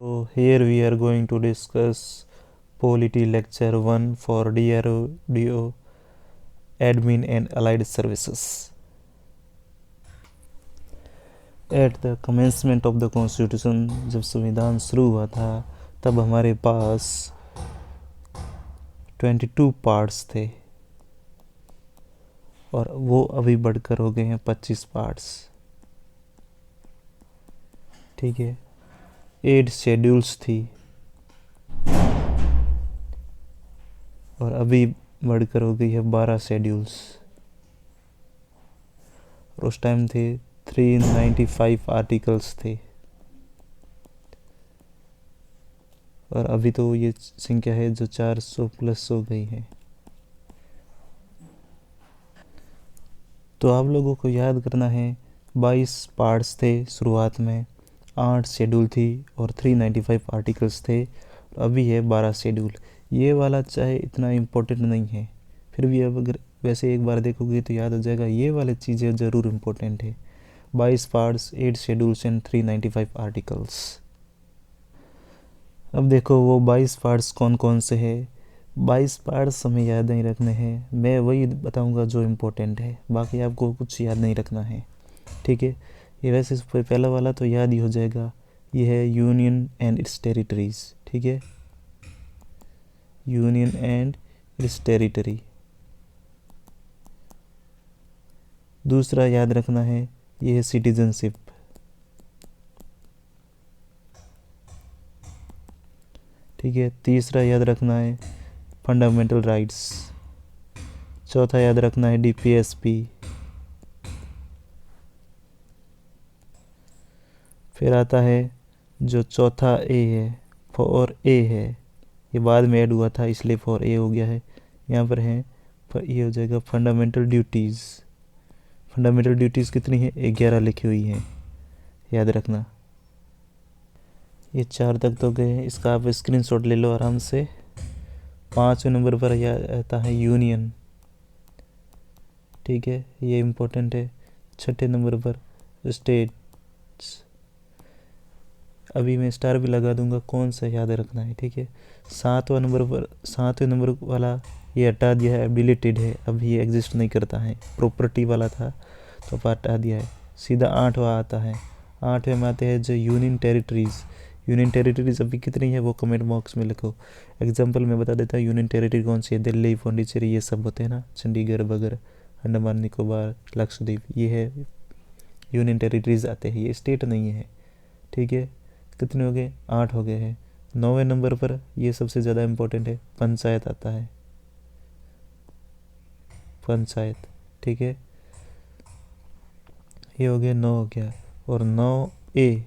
So here we are going to discuss Polity Lecture 1 for DRDO Admin and Allied Services. At the commencement of the Constitution, जब संविधान शुरू हुआ था तब हमारे पास 22 पार्ट्स थे और वो अभी बढ़कर हो गए हैं 25 पार्ट्स। ठीक है, 8 शेड्यूल्स थी और अभी बढ़कर हो गई है 12 शेड्यूल्स। और उस टाइम थे 395 आर्टिकल्स थे और अभी तो ये संख्या है जो 400 प्लस हो गई है। तो आप लोगों को याद करना है 22 पार्ट्स थे शुरुआत में, 8 शेड्यूल थी और 395 आर्टिकल्स थे। अभी है 12 शेड्यूल। ये वाला चाहे इतना इम्पोर्टेंट नहीं है, फिर भी अब अगर वैसे एक बार देखोगे तो याद हो जाएगा, ये वाली चीज़ें ज़रूर इम्पोर्टेंट है। 22 पार्ट्स, 8 शेड्यूल्स एंड 395 आर्टिकल्स। अब देखो वो 22 पार्ट्स कौन कौन से हैं। 22 पार्ट्स हमें याद नहीं रखने हैं, मैं वही बताऊंगा जो इम्पोर्टेंट है, बाकी आपको कुछ याद नहीं रखना है। ठीक है, ये वैसे पहला वाला तो याद ही हो जाएगा, ये है यूनियन एंड इट्स टेरिटरीज। ठीक है, यूनियन एंड इट्स टेरिटरी। दूसरा याद रखना है, ये है सिटीजनशिप। ठीक है, तीसरा याद रखना है फंडामेंटल राइट्स। चौथा याद रखना है डीपीएसपी। फिर आता है जो चौथा ए है, फॉर ए है, ये बाद में ऐड हुआ था इसलिए फॉर ए हो गया है। यहाँ पर है, ये हो जाएगा फंडामेंटल ड्यूटीज़। फंडामेंटल ड्यूटीज़ कितनी है? 11 लिखी हुई है, याद रखना। ये 4 तक तो गए हैं, इसका आप स्क्रीनशॉट ले लो आराम से। 5वें नंबर पर यह आता है यूनियन। ठीक है, ये इम्पोर्टेंट है। 6ठे नंबर पर स्टेट्स। अभी मैं स्टार भी लगा दूंगा, कौन सा याद रखना है। ठीक है, 7वें नंबर वाला ये हटा दिया है, डिलीटेड है, अब ये एग्जिस्ट नहीं करता है। प्रॉपर्टी वाला था तो हटा दिया है। सीधा 8वां आता है। 8वें में आते हैं जो यूनियन टेरिटरीज़। यूनियन टेरिटरीज अभी कितनी है वो कमेंट बॉक्स में लिखो। एग्जांपल मैं बता देता हूँ, यूनियन टेरिटरी कौन सी है? दिल्ली, पौंडीचेरी, ये सब होते हैं ना, चंडीगढ़ वगैरह, अंडमान निकोबार, लक्षद्वीप, ये है यूनियन टेरिटरीज आते हैं, ये स्टेट नहीं है। ठीक है, कितने हो गए? 8 हो गए हैं। 9वें नंबर पर ये सबसे ज़्यादा इम्पोर्टेंट है, पंचायत आता है, पंचायत। ठीक है, ये हो गया, 9 हो गया। और 9A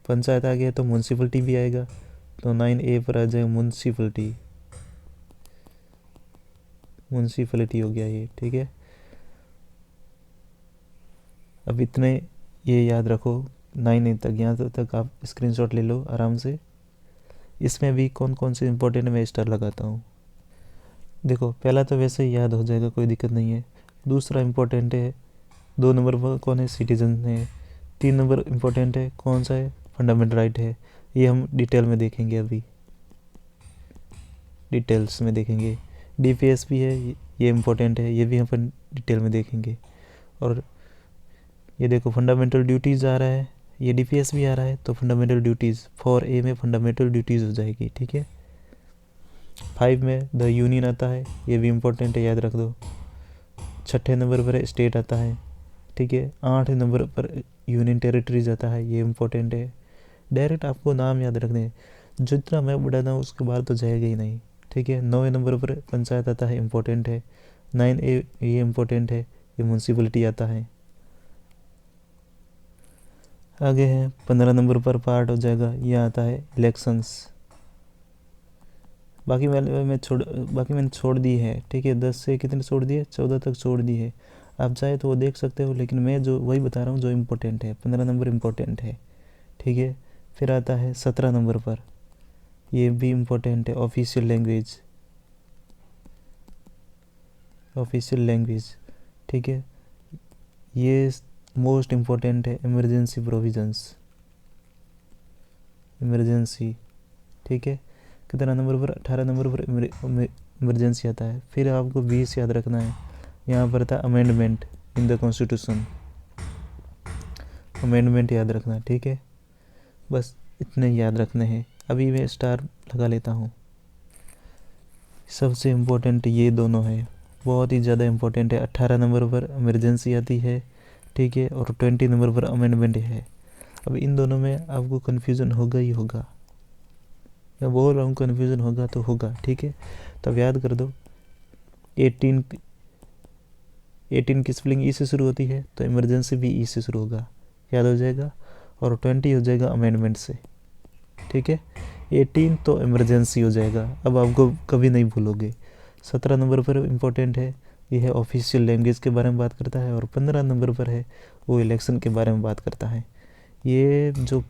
पंचायत आ गया तो म्यूनसिपलिटी भी आएगा, तो 9A पर आ जाएगा म्यूनसिपलिटी। म्यूनसिपलिटी हो गया ये। ठीक है, अब इतने ये याद रखो, 9A तक, यहाँ तक आप स्क्रीनशॉट ले लो आराम से। इसमें भी कौन कौन से इंपॉर्टेंट मैं स्टार लगाता हूँ। देखो पहला तो वैसे ही याद हो जाएगा, कोई दिक्कत नहीं है। दूसरा इम्पोर्टेंट है, 2 नंबर पर कौन है? सिटीजन है। 3 नंबर इम्पोर्टेंट है, कौन सा है? फंडामेंटल राइट है। ये हम डिटेल में देखेंगे, अभी डिटेल्स में देखेंगे। डीपीएसपी है, ये इम्पोर्टेंट है, ये भी हम डिटेल में देखेंगे। और ये देखो फंडामेंटल ड्यूटीज़ आ रहा है, ये डीपीएस भी आ रहा है, तो फंडामेंटल ड्यूटीज़ 4A में फंडामेंटल ड्यूटीज़ हो जाएगी। ठीक है, 5 में द यूनियन आता है, ये भी इम्पोर्टेंट है, याद रख दो। 6ठे नंबर पर स्टेट आता है। ठीक है, 8 नंबर पर यूनियन टेरिटरीज आता है, ये इम्पोर्टेंट है। डायरेक्ट आपको नाम याद रखने हैं, जितना मैं बढ़ाता हूँ उसके बाद तो जाएगा ही नहीं। ठीक है, 9वें नंबर पर पंचायत आता है, इम्पोर्टेंट है। 9A ये इम्पोर्टेंट है, ये म्यूनसिपलिटी आता है। आगे है 15 नंबर पर पार्ट हो जाएगा, ये आता है इलेक्शंस। बाकी मैंने छोड़ दी है। ठीक है, 10 से कितने छोड़ दिए? 14 तक छोड़ दी है। आप चाहे तो वो देख सकते हो, लेकिन मैं जो वही बता रहा हूँ जो इम्पोर्टेंट है। 15 नंबर इम्पोर्टेंट है। ठीक है, फिर आता है 17 नंबर पर, ये भी इम्पोर्टेंट है, ऑफिशियल लैंग्वेज। Official language. ठीक है, ये मोस्ट इम्पोर्टेंट है, इमरजेंसी प्रोविजंस। इमरजेंसी, ठीक है। कितना नंबर पर? 18 नंबर पर इमरजेंसी आता है। फिर आपको 20 याद रखना है, यहाँ पर था amendment in the constitution, amendment याद रखना, ठीक है। बस इतने याद रखने हैं। अभी मैं स्टार लगा लेता हूँ। सबसे इम्पोर्टेंट ये दोनों है, बहुत ही ज़्यादा इम्पोर्टेंट है। 18 नंबर पर इमरजेंसी आती है, ठीक है, और 20 नंबर पर अमेंडमेंट है। अब इन दोनों में आपको कन्फ्यूज़न होगा ही होगा, मैं बोल रहा हूँ कन्फ्यूज़न होगा तो होगा, ठीक है। तब याद कर दो, 18 की स्पेलिंग ई से शुरू होती है, तो इमरजेंसी भी ई से शुरू होगा, याद हो जाएगा। और 20 हो जाएगा अमेंडमेंट से, ठीक है। 18 तो इमरजेंसी हो जाएगा, अब आपको कभी नहीं भूलोगे। 17 नंबर पर इम्पोर्टेंट है, यह है ऑफिशियल लैंग्वेज के बारे में बात करता है। और 15 नंबर पर है, वो इलेक्शन के बारे में बात करता है। ये जो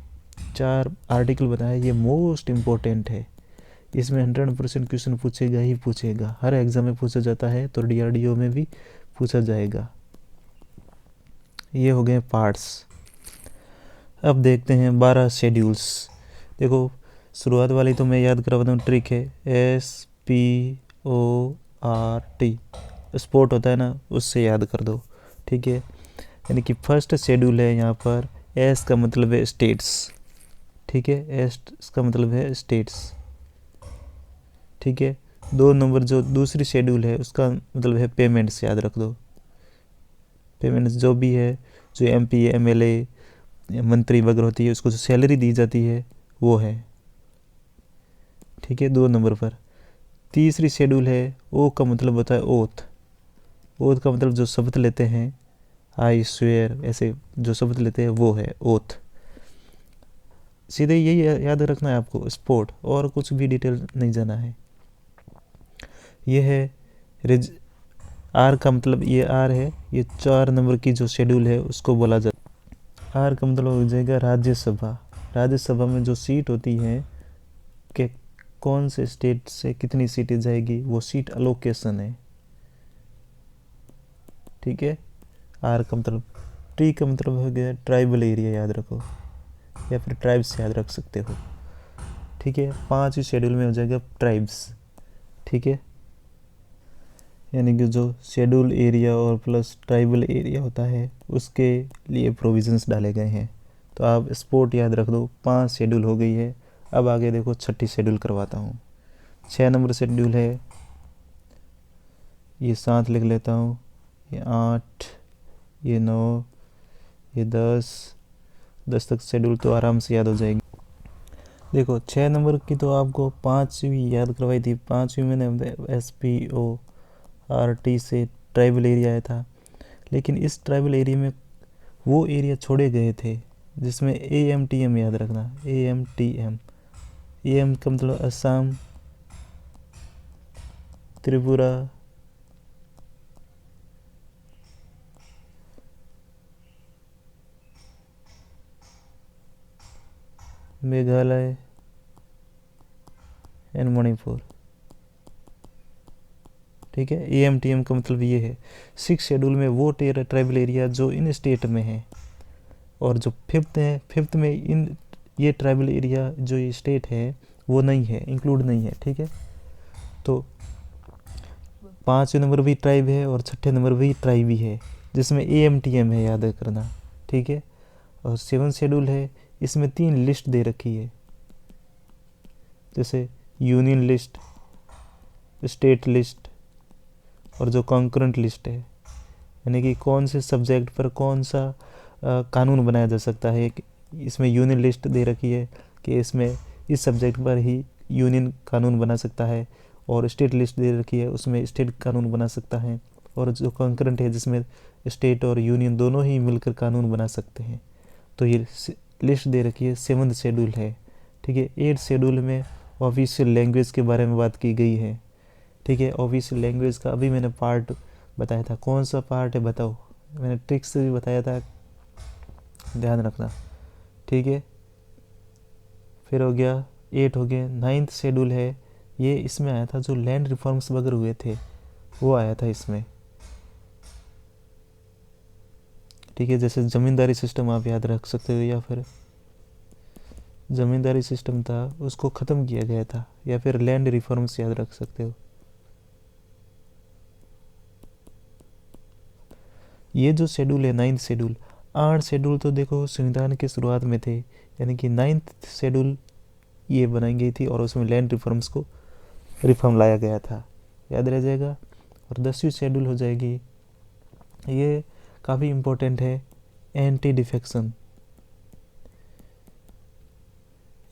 4 आर्टिकल बताया, ये मोस्ट इम्पोर्टेंट है। इसमें 100% क्वेश्चन पूछेगा ही पूछेगा, हर एग्ज़ाम में पूछा जाता है, तो DRDO में भी पूछा जाएगा। ये हो गए पार्ट्स। अब देखते हैं 12 शेड्यूल्स। देखो, शुरुआत वाली तो मैं याद करवाता हूँ, ट्रिक है SPORT, स्पोर्ट होता है ना, उससे याद कर दो, ठीक है। यानी कि फर्स्ट शेड्यूल है यहाँ पर, एस का मतलब है स्टेट्स, ठीक है, एस का मतलब है स्टेट्स, ठीक है। 2 नंबर जो दूसरी शेड्यूल है, उसका मतलब है पेमेंट्स, याद रख दो। पेमेंट्स जो भी है, जो MP MLA मंत्री वगैरह होती है, उसको जो सैलरी दी जाती है वो है, ठीक है, 2 नंबर पर। तीसरी शेड्यूल है, ओ का मतलब होता है ओथ, ओथ का मतलब जो शपथ लेते हैं, आई स्वेयर, ऐसे जो शपथ लेते हैं वो है ओथ। सीधे यही याद रखना है आपको, स्पोर्ट, और कुछ भी डिटेल नहीं जाना है। ये है आर का मतलब, ये आर है, ये 4 नंबर की जो शेड्यूल है उसको बोला जाता है। आर का मतलब हो जाएगा राज्यसभा। राज्यसभा में जो सीट होती है कि कौन से स्टेट से कितनी सीटें जाएगी, वो सीट अलोकेशन है, ठीक है। आर का मतलब। टी का मतलब हो गया ट्राइबल एरिया, याद रखो, या फिर ट्राइब्स याद रख सकते हो, ठीक है। 5वीं शेड्यूल में हो जाएगा ट्राइब्स, ठीक है। यानी कि जो शेड्यूल एरिया और प्लस ट्राइबल एरिया होता है, उसके लिए प्रोविजंस डाले गए हैं। तो आप स्पोर्ट याद रख दो। 5 शेड्यूल हो गई है। अब आगे देखो, 6ठी शेड्यूल करवाता हूँ। 6 नंबर शेड्यूल है, ये 7 लिख लेता हूँ, ये 8, ये 9, ये 10 तक शेड्यूल तो आराम से याद हो जाएगी। देखो, 6 नंबर की तो आपको 5वीं याद करवाई थी। 5वीं मैंने SPORT से ट्राइबल एरिया आया था, लेकिन इस ट्राइबल एरिया में वो एरिया छोड़े गए थे जिसमें AMTM याद रखना, AMTM। AM का मतलब असम, त्रिपुरा, मेघालय एंड मणिपुर, ठीक है। AMTM का मतलब ये है। 6 शेड्यूल में वो ट्राइबल एरिया जो इन स्टेट में है, और जो 5th है, 5th में ये ट्राइबल एरिया जो ये स्टेट है वो नहीं है, इंक्लूड नहीं है, ठीक है। तो 5वें नंबर भी ट्राइब है और 6ठे नंबर भी ट्राइब ही है, जिसमें AMTM है, याद करना, ठीक है। और 7 शेड्यूल है, इसमें 3 लिस्ट दे रखी है, जैसे यूनियन लिस्ट, स्टेट लिस्ट, और जो कॉन्करेंट लिस्ट है, यानी कि कौन से सब्जेक्ट पर कौन सा कानून बनाया जा सकता है। इसमें यूनियन लिस्ट दे रखी है कि इसमें इस सब्जेक्ट पर ही यूनियन कानून बना सकता है, और स्टेट लिस्ट दे रखी है, उसमें स्टेट कानून बना सकता है। और जो कॉन्करेंट है, जिसमें स्टेट और यूनियन दोनों ही मिलकर कानून बना सकते हैं। तो ये लिस्ट दे रखी है, 7th शेड्यूल है, ठीक है। 8th शेड्यूल में ऑफिशियल लैंग्वेज के बारे में बात की गई है, ठीक है। ऑफिशियल लैंग्वेज का अभी मैंने पार्ट बताया था, कौन सा पार्ट है बताओ, मैंने ट्रिक्स से भी बताया था, ध्यान रखना, ठीक है। फिर हो गया 8 हो गया। 9th शेड्यूल है, ये इसमें आया था जो लैंड रिफॉर्म्स वगैरह हुए थे, वो आया था इसमें, ठीक है। जैसे ज़मींदारी सिस्टम आप याद रख सकते हो, या फिर जमींदारी सिस्टम था उसको ख़त्म किया गया था, या फिर लैंड रिफॉर्म्स याद रख सकते हो। ये जो शेड्यूल है 9th शेड्यूल, 8 शेड्यूल तो देखो संविधान की शुरुआत में थे, यानी कि 9th शेड्यूल ये बनाई गई थी और उसमें लैंड रिफॉर्म्स को रिफॉर्म लाया गया था, याद रह जाएगा। और 10वीं शेड्यूल हो जाएगी, ये काफ़ी इम्पोर्टेंट है, anti defection,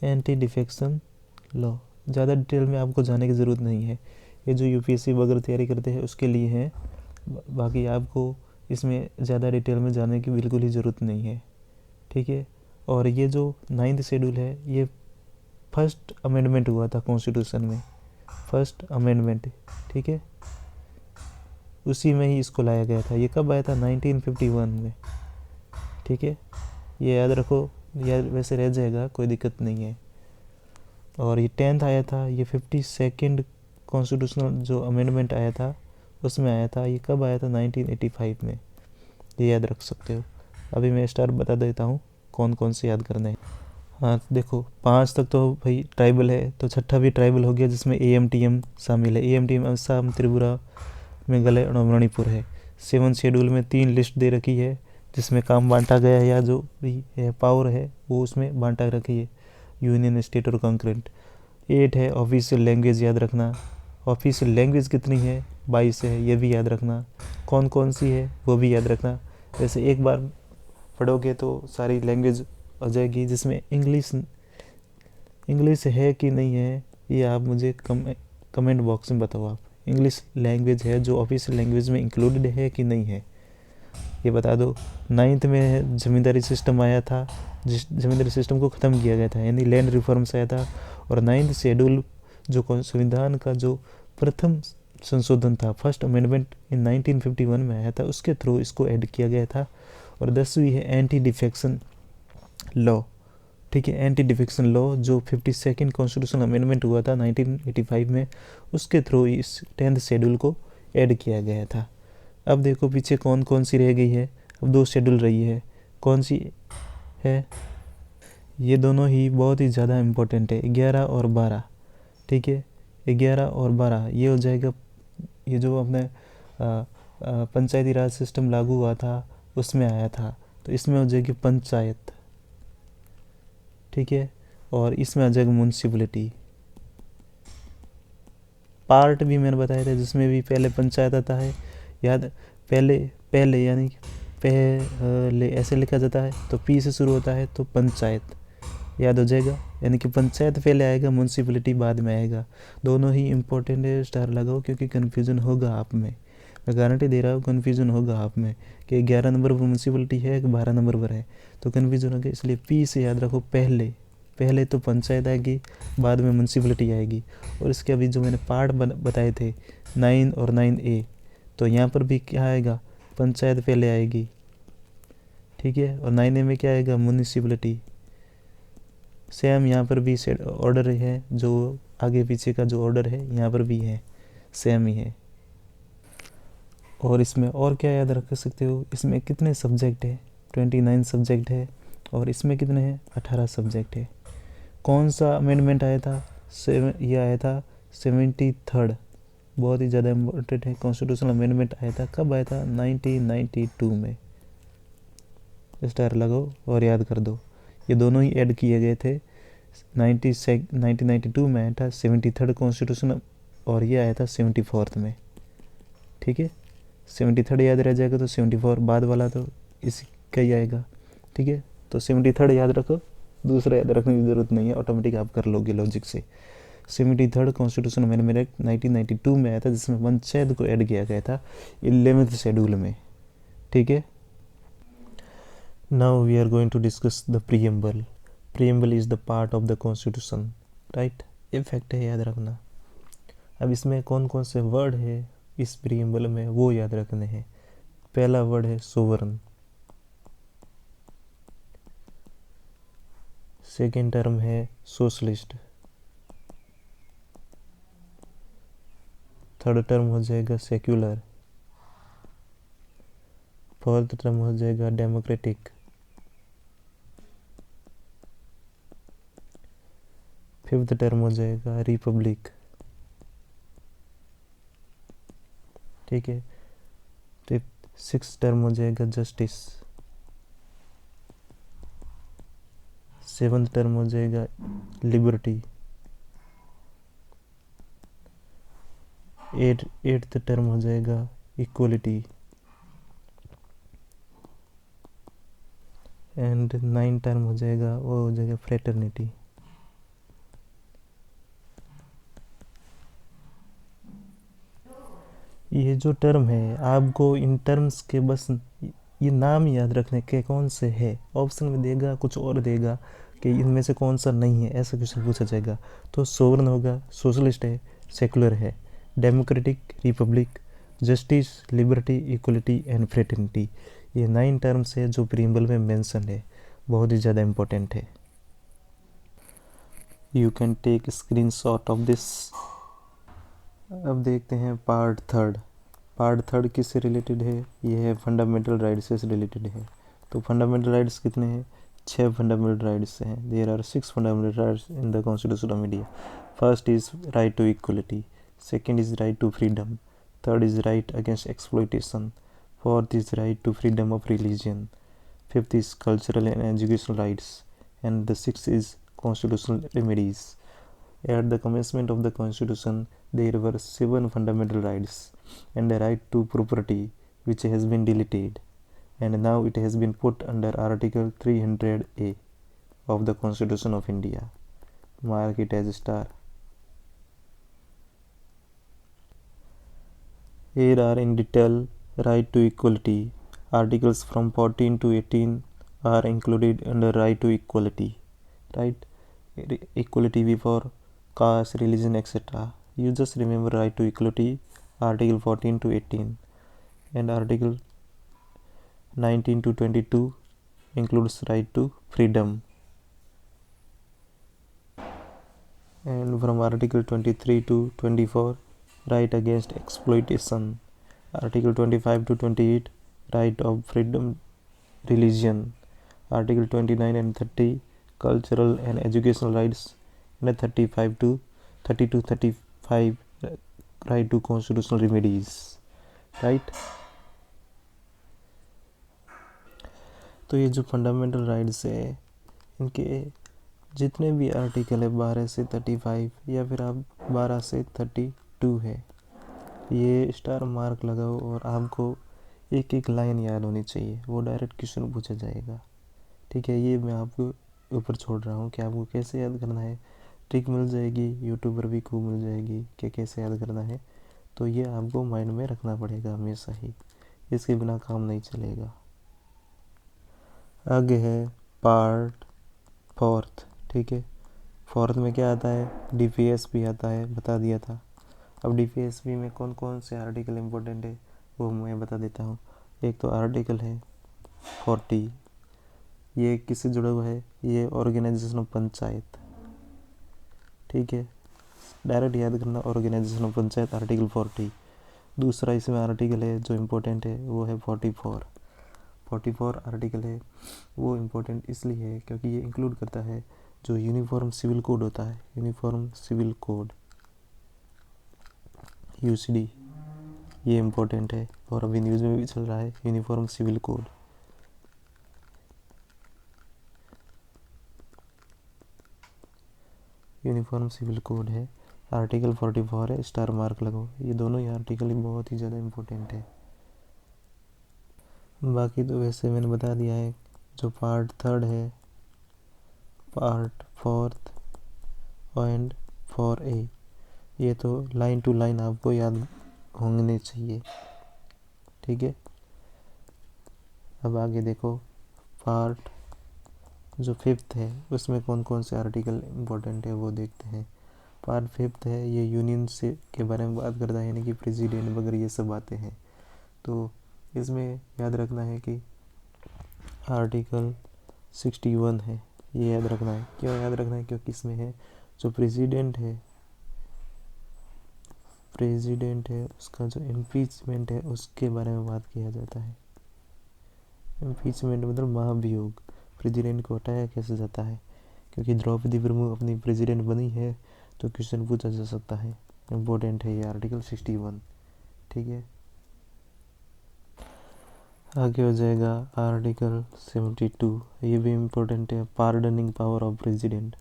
anti defection law. ज़्यादा डिटेल में आपको जाने की ज़रूरत नहीं है, ये जो यूपीएससी वगैरह तैयारी करते हैं उसके लिए है, बाकी आपको इसमें ज़्यादा डिटेल में जाने की बिल्कुल ही ज़रूरत नहीं है, ठीक है। और ये जो 9th शेड्यूल है ये फर्स्ट अमेंडमेंट हुआ था कॉन्स्टिट्यूशन में, फर्स्ट अमेंडमेंट, ठीक है, उसी में ही इसको लाया गया था। ये कब आया था? 1951 में, ठीक है, ये याद रखो, या वैसे रह जाएगा, कोई दिक्कत नहीं है। और ये 10th आया था, ये 52nd कॉन्स्टिट्यूशनल जो अमेंडमेंट आया था उसमें आया था। ये कब आया था? 1985 में, ये याद रख सकते हो। अभी मैं स्टार बता देता हूँ कौन कौन से याद करने हैं। हाँ देखो 5 तक तो भाई ट्राइबल है, तो छठा भी ट्राइबल हो गया जिसमें AMTM शामिल है। AMTM असम, त्रिपुरा, मेघालय और मणिपुर है। 7th शेड्यूल में 3 लिस्ट दे रखी है जिसमें काम बांटा गया है, या जो भी है पावर है वो उसमें बांटा रखी है, यूनियन, स्टेट और कंकरेंट। 8 है ऑफिशियल लैंग्वेज, याद रखना। ऑफिशियल लैंग्वेज कितनी है? 22 है, ये भी याद रखना। कौन कौन सी है वो भी याद रखना। वैसे एक बार पढ़ोगे तो सारी लैंग्वेज आ जाएगी, जिसमें इंग्लिश है कि नहीं है ये आप मुझे कमेंट बॉक्स में बताओ। आप इंग्लिश लैंग्वेज है जो ऑफिशियल लैंग्वेज में इंक्लूडेड है कि नहीं है, ये बता दो। 9th में ज़मींदारी सिस्टम आया था, जिस ज़मींदारी सिस्टम को ख़त्म किया गया था, यानी लैंड रिफॉर्म्स आया था। और 9th शेड्यूल जो संविधान का जो प्रथम संशोधन था, फर्स्ट अमेंडमेंट इन 1951 में आया था, उसके थ्रू इसको ऐड किया गया था। और 10वीं है एंटी डिफेक्शन लॉ, ठीक है, एंटी डिफेक्शन लॉ जो 52nd कॉन्स्टिट्यूशनल अमेंडमेंट हुआ था 1985 में, उसके थ्रू इस 10th शेड्यूल को ऐड किया गया था। अब देखो पीछे कौन कौन सी रह गई है, अब 2 शेड्यूल रही है, कौन सी है? ये दोनों ही बहुत ही ज़्यादा इम्पोर्टेंट है, 11 और 12, ठीक है। 11 और 12 ये हो जाएगा, ये जो अपने पंचायती राज सिस्टम लागू हुआ था उसमें आया था, तो इसमें हो जाएगी पंचायत, ठीक है। और इसमें आ जाएगा म्यूनसिपलिटी। पार्ट भी मैंने बताया था जिसमें भी पहले पंचायत आता है, याद, पहले पहले यानी पहले ऐसे लिखा जाता है, तो पी से शुरू होता है, तो पंचायत याद हो जाएगा, यानी कि पंचायत पहले आएगा, म्यूनसिपलिटी बाद में आएगा। दोनों ही इम्पोर्टेंट है, स्टार लगाओ, क्योंकि कन्फ्यूज़न होगा आप में, मैं गारंटी दे रहा हूँ कन्फ्यूज़न होगा आप में कि 11 नंबर पर म्यूनसिपलिटी है कि 12 नंबर पर है, तो कन्फ्यूज़न होगा। इसलिए पी से याद रखो, पहले पहले तो पंचायत आएगी, बाद में म्यूनसिपलिटी आएगी। और इसके अभी जो मैंने पार्ट बताए थे 9 और 9A, तो यहाँ पर भी क्या आएगा? पंचायत पहले आएगी, ठीक है। और 9A में क्या आएगा? म्यूनसिपलिटी। सेम यहाँ पर भी सेट ऑर्डर है, जो आगे पीछे का जो ऑर्डर है यहाँ पर भी है, सेम ही है। और इसमें और क्या याद रख सकते हो, इसमें कितने सब्जेक्ट है? 29 सब्जेक्ट है। और इसमें कितने हैं? 18 सब्जेक्ट है। कौन सा अमेंडमेंट आया था? ये आया था 73rd, बहुत ही ज़्यादा इम्पोर्टेंट है, कॉन्स्टिट्यूशनल अमेंडमेंट आया था। कब आया था? 1992 में, स्टार लगाओ और याद कर दो। ये दोनों ही ऐड किए गए थे, 1992 में आया था 73rd कॉन्स्टिट्यूशन, और ये आया था 74th में, ठीक है। 73rd याद रह जाएगा तो 74 बाद वाला तो इसका ही आएगा, ठीक है। तो 73rd याद रखो, दूसरा याद रखने की ज़रूरत नहीं है, ऑटोमेटिक आप कर लोगे लॉजिक से। 73rd कॉन्स्टिट्यूशन अमेंडमेंट एक्ट 1992 में आया था, जिसमें पंचायत को ऐड किया गया था 11th शेड्यूल में, ठीक है। Now we are going to discuss the preamble. Preamble is the part of the constitution, right, ये फैक्ट है, याद रखना। अब इसमें कौन कौन से वर्ड है इस प्रीएम्बल में वो याद रखने हैं। पहला वर्ड है सोवरन, सेकेंड टर्म है सोशलिस्ट, थर्ड टर्म हो जाएगा सेक्युलर, फोर्थ टर्म हो जाएगा डेमोक्रेटिक, फिफ्थ टर्म हो जाएगा रिपब्लिक, ठीक है। सिक्स टर्म हो जाएगा जस्टिस, सेवंथ टर्म हो जाएगा लिबर्टी, एट्थ टर्म हो जाएगा इक्वलिटी, एंड नाइन टर्म हो जाएगा वो हो जाएगा फ्रेटर्निटी। ये जो टर्म है आपको इन टर्म्स के बस ये नाम याद रखने के कौन से है, ऑप्शन में देगा कुछ और देगा कि इनमें से कौन सा नहीं है, ऐसा क्वेश्चन पूछा जाएगा। तो सोवरन होगा, सोशलिस्ट है, सेकुलर है, democratic, Republic, justice, liberty, equality and fraternity. ये 9 टर्म्स है जो प्रीम्बल में मेंशन है, बहुत ही ज़्यादा इम्पोर्टेंट है। You can take screenshot of this. अब देखते हैं पार्ट थर्ड। पार्ट थर्ड किससे रिलेटेड है, ये है फंडामेंटल राइट्स से रिलेटेड है। तो फंडामेंटल राइट्स कितने हैं, 6 फंडामेंटल राइट्स हैं। There are 6 fundamental rights in the constitution of India. First is right to equality, second is right to freedom, third is right against exploitation, fourth is right to freedom of religion, fifth is cultural and educational rights, and the sixth is constitutional remedies. At the commencement of the Constitution, there were 7 fundamental rights and a right to property, which has been deleted, and now it has been put under Article 300A of the Constitution of India. Mark it as a star. Here are in detail right to equality. Articles from 14 to 18 are included under right to equality. Right? Equality before caste, religion, etc. You just remember right to equality, Article 14 to 18, and Article 19 to 22 includes right to freedom, and from Article 23 to 24 right against exploitation, Article 25 to 28 right of freedom religion, Article 29 and 30 cultural and educational rights, and 35 to 35 right to constitutional remedies. Right? तो ये जो fundamental rights है इनके जितने भी article है 12 से 35 या फिर आप 12 से 32 है, ये स्टार मार्क लगाओ और आपको एक एक लाइन याद होनी चाहिए, वो डायरेक्ट क्वेश्चन पूछा जाएगा। ठीक है, ये मैं आपको ऊपर छोड़ रहा हूँ कि आपको कैसे याद करना है। ट्रिक मिल जाएगी, यूट्यूब पर भी खूब मिल जाएगी कि कैसे याद करना है। तो ये आपको माइंड में रखना पड़ेगा हमेशा ही, इसके बिना काम नहीं चलेगा। आगे है पार्ट फोर्थ। ठीक है, फोर्थ में क्या आता है, डीपीएसपी आता है, बता दिया था। अब डीपीएसपी में कौन कौन से आर्टिकल इम्पोर्टेंट है वो मैं बता देता हूँ। एक तो आर्टिकल है 40, ये किससे जुड़ा हुआ है, ये ऑर्गेनाइजेशन ऑफ पंचायत। ठीक है, डायरेक्ट याद करना, ऑर्गेनाइजेशन ऑफ पंचायत आर्टिकल 40। दूसरा इसमें आर्टिकल है जो इम्पोर्टेंट है वो है 44 आर्टिकल है। वो इम्पोर्टेंट इसलिए है क्योंकि ये इंक्लूड करता है जो यूनिफॉर्म सिविल कोड होता है, यूनिफॉर्म सिविल कोड यूसीडी, ये इम्पोर्टेंट है और अभी न्यूज़ में भी चल रहा है uniform civil code. Uniform civil code है, आर्टिकल 44 है, स्टार मार्क लगाओ। ये दोनों ही आर्टिकल बहुत ही ज़्यादा इम्पोर्टेंट है। बाकी तो वैसे मैंने बता दिया है। जो पार्ट थर्ड है, पार्ट फोर्थ एंड 4A, ये तो लाइन टू लाइन आपको याद होने चाहिए। ठीक है, अब आगे देखो पार्ट जो फिफ्थ है उसमें कौन कौन से आर्टिकल इम्पोर्टेंट है वो देखते हैं। पार्ट फिफ्थ है, ये यूनियन से के बारे में बात करता है, यानी कि प्रेसिडेंट वगैरह ये सब बातें हैं। तो इसमें याद रखना है कि आर्टिकल 61 है, ये याद रखना है। क्यों याद रखना है, क्योंकि इसमें है जो प्रेसिडेंट है उसका जो इम्पीचमेंट है उसके बारे में बात किया जाता है। इम्पीचमेंट मतलब महाभियोग, प्रेसिडेंट को हटाया कैसे जाता है, क्योंकि द्रौपदी मुर्मू अपनी प्रेसिडेंट बनी है तो क्वेश्चन पूछा जा सकता है, इम्पोर्टेंट है ये आर्टिकल 61। ठीक है, आगे हो जाएगा आर्टिकल 72, ये भी इम्पोर्टेंट है, pardoning power of president.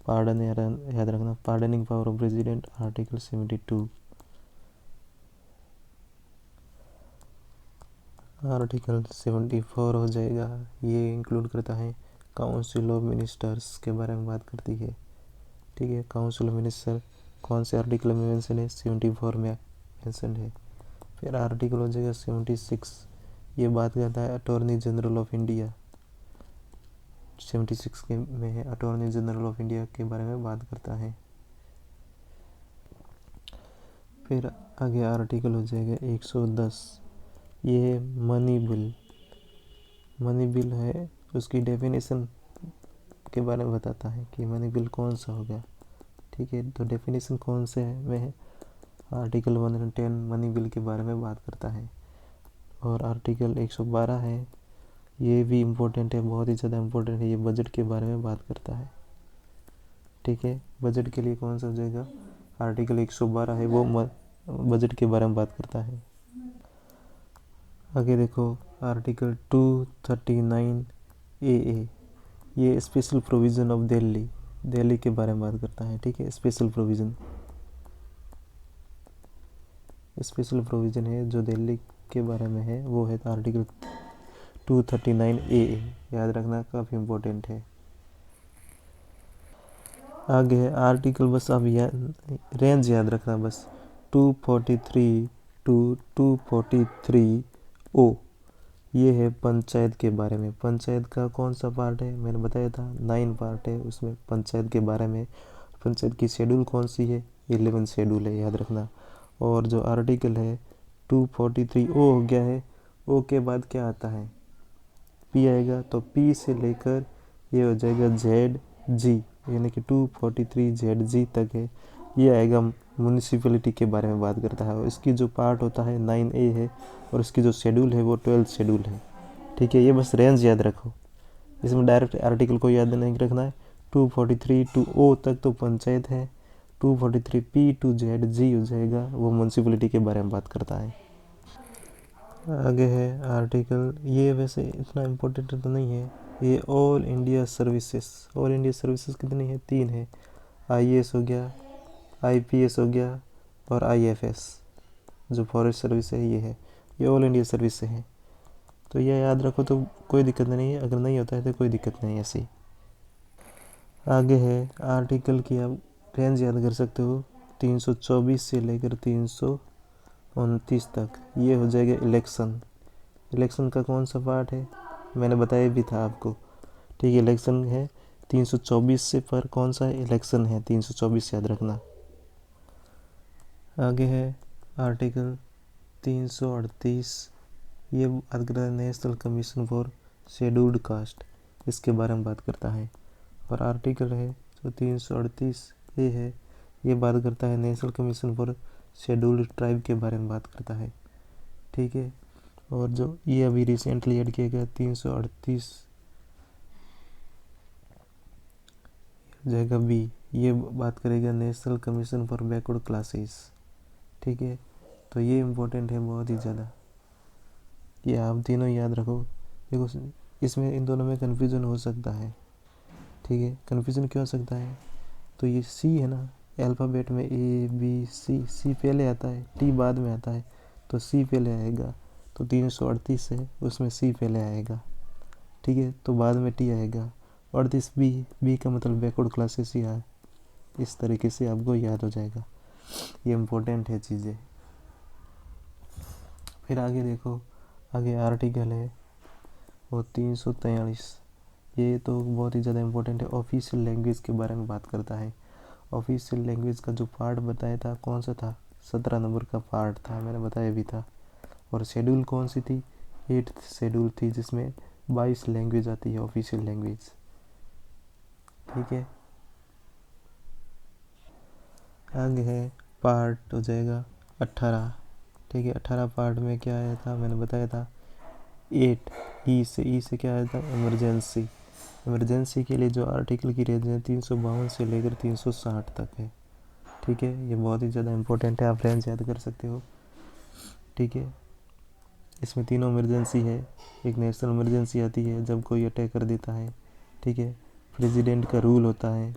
Pardon याद रखना, pardoning power of president, article 72। Article 74 हो जाएगा, ये इंक्लूड करता है काउंसिल ऑफ मिनिस्टर्स के बारे में बात करती है। ठीक है, काउंसिल ऑफ मिनिस्टर कौन से आर्टिकल में मेंशन है, 74 में मेंशन है। फिर आर्टिकल हो जाएगा 76, ये बात करता है अटॉर्नी जनरल ऑफ इंडिया। 76 के में है अटॉर्नी जनरल ऑफ इंडिया के बारे में बात करता है। फिर आगे आर्टिकल हो जाएगा 110, ये मनी बिल है, उसकी डेफिनेशन के बारे में बताता है कि मनी बिल कौन सा हो गया। ठीक है, तो डेफिनेशन कौन से है में है, आर्टिकल 110 मनी बिल के बारे में बात करता है। और आर्टिकल 112 है, ये भी इम्पोर्टेंट है, बहुत ही ज़्यादा इम्पोर्टेंट है, ये बजट के बारे में बात करता है। ठीक है, बजट के लिए कौन सा हो जाएगा, आर्टिकल 112 है, वो बजट के बारे में बात करता है। आगे देखो आर्टिकल 239 ए, ये स्पेशल प्रोविज़न ऑफ दिल्ली के बारे में बात करता है। ठीक है, स्पेशल प्रोविज़न है जो दिल्ली के बारे में है, वो है आर्टिकल 239 ए, याद रखना, काफ़ी इम्पोर्टेंट है। आगे है आर्टिकल, बस अब रेंज याद रखना बस, 243 टू 243 ओ, ये है पंचायत के बारे में। पंचायत का कौन सा पार्ट है, मैंने बताया था 9 पार्ट है, उसमें पंचायत के बारे में। पंचायत की शेड्यूल कौन सी है, 11 शेड्यूल है, याद रखना। और जो आर्टिकल है 243 ओ हो गया है, ओ के बाद क्या आता है, पी आएगा, तो पी से लेकर ये हो जाएगा जेड जी, यानी कि 243 जेड जी तक है, ये आएगा म्यूनिसिपैलिटी के बारे में बात करता है। और इसकी जो पार्ट होता है 9A है, और इसकी जो शेड्यूल है वो 12 शेड्यूल है। ठीक है, ये बस रेंज याद रखो, इसमें डायरेक्ट आर्टिकल को याद नहीं रखना है। 243 टू ओ तक तो पंचायत है, 243 पी टू जेड जी हो जाएगा, वो म्यूनिसिपैलिटी के बारे में बात करता है। आगे है आर्टिकल, ये वैसे इतना इम्पोर्टेंट तो नहीं है, ये ऑल इंडिया सर्विसेज कितनी है, 3 है, IAS हो गया, IPS हो गया, और IFS जो फॉरेस्ट सर्विस है, ये ऑल इंडिया सर्विस से है। तो यह याद रखो तो कोई दिक्कत नहीं है, अगर नहीं होता है तो कोई दिक्कत नहीं है ऐसी। आगे है आर्टिकल की आप रेंज याद कर सकते हो, 324 से लेकर 329 तक, ये हो जाएगा इलेक्शन का कौन सा पार्ट है, मैंने बताया भी था आपको। ठीक है, इलेक्शन है 324 से, पर कौन सा इलेक्शन है 324 याद रखना। आगे है आर्टिकल 338, ये बात करता है national commission for scheduled caste, इसके बारे में बात करता है। और आर्टिकल है जो 338 ये है, ये बात करता है national commission for scheduled tribe के बारे में बात करता है। ठीक है, और जो ये अभी रिसेंटली ऐड किया गया 338 जगह बी, ये बात करेगा national commission for backward classes. ठीक है, तो ये इम्पोर्टेंट है बहुत ही ज़्यादा, ये आप तीनों याद रखो। देखो इसमें इन दोनों में कन्फ्यूज़न हो सकता है। ठीक है, कन्फ्यूज़न क्यों हो सकता है, तो ये सी है ना, अल्फ़ाबेट में ABC, सी पहले आता है, टी बाद में आता है, तो सी पहले आएगा, तो 338 है, उसमें सी पहले आएगा। ठीक है, तो बाद में टी आएगा, और दिस बी का मतलब बैकवर्ड क्लासेस ही है। इस तरीके से आपको याद हो जाएगा, ये इम्पोर्टेंट है चीज़ें। फिर आगे देखो, आगे आर्टिकल है वो 343, ये तो बहुत ही ज़्यादा इम्पोर्टेंट है, ऑफिशियल लैंग्वेज के बारे में बात करता है। ऑफिशियल लैंग्वेज का जो पार्ट बताया था कौन सा था, 17 नंबर का पार्ट था, मैंने बताया भी था। और शेड्यूल कौन सी थी, 8th शेड्यूल थी, जिसमें 22 लैंग्वेज आती है ऑफिशियल लैंग्वेज। ठीक है, आगे है पार्ट हो जाएगा 18। ठीक है, 18 पार्ट में क्या आया था, मैंने बताया था 8 ई से क्या आया था, इमरजेंसी। इमरजेंसी के लिए जो आर्टिकल की रेंज है 352 से लेकर 360 तक है। ठीक है, ये बहुत ही ज़्यादा इंपॉर्टेंट है, आप रेंज याद कर सकते हो। ठीक है, इसमें तीनों इमरजेंसी है। एक नेशनल इमरजेंसी आती है जब कोई अटैक कर देता है। ठीक है, प्रेसिडेंट का रूल होता है,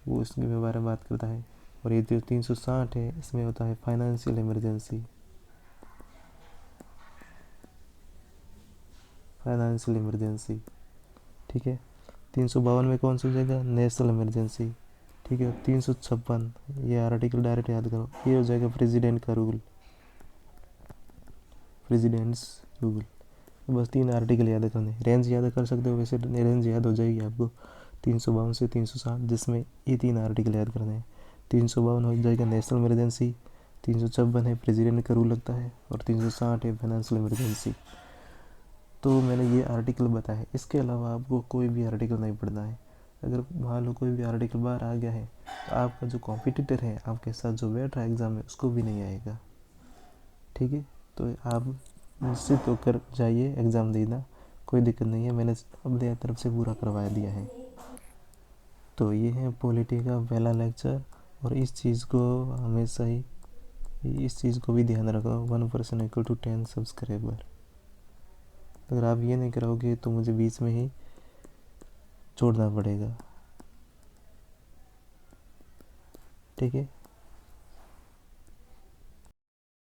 वो इसके बारे में बात करता है। और ये जो 360 है इसमें होता है फाइनेंशियल इमरजेंसी। Financial emergency. ठीक है, 352 में कौन सी हो जाएगा, नेशनल इमरजेंसी। ठीक है, 356 ये आर्टिकल डायरेक्ट याद करो, ये हो जाएगा प्रेसिडेंट का रूल, प्रेसिडेंट्स रूल। बस 3 आर्टिकल याद करने, रेंज याद कर सकते हो, वैसे रेंज याद हो जाएगी आपको 352 से 360, जिसमें ये 3 आर्टिकल याद करने हैं। 352 हो जाएगा नेशनल इमरजेंसी, 356 है प्रेसिडेंट का रूल लगता है, और 360 है फाइनेंशियल इमरजेंसी। तो मैंने ये आर्टिकल बताया है, इसके अलावा आपको कोई भी आर्टिकल नहीं पढ़ना है। अगर मान लो कोई भी आर्टिकल बाहर आ गया है तो आपका जो कॉम्पिटिटर है आपके साथ जो बैठ रहा है एग्ज़ाम में उसको भी नहीं आएगा। ठीक है, तो आप निश्चित होकर जाइए एग्ज़ाम देना, कोई दिक्कत नहीं है, मैंने अपने तरफ से पूरा करवा दिया है। तो ये है पॉलिटी का पहला लेक्चर, और इस चीज़ को हमेशा ही, इस चीज़ को भी ध्यान रखो, 1 पर्सन इक्वल टू 10 सब्सक्राइबर। अगर आप ये नहीं करोगे तो मुझे बीच में ही छोड़ना पड़ेगा। ठीक है।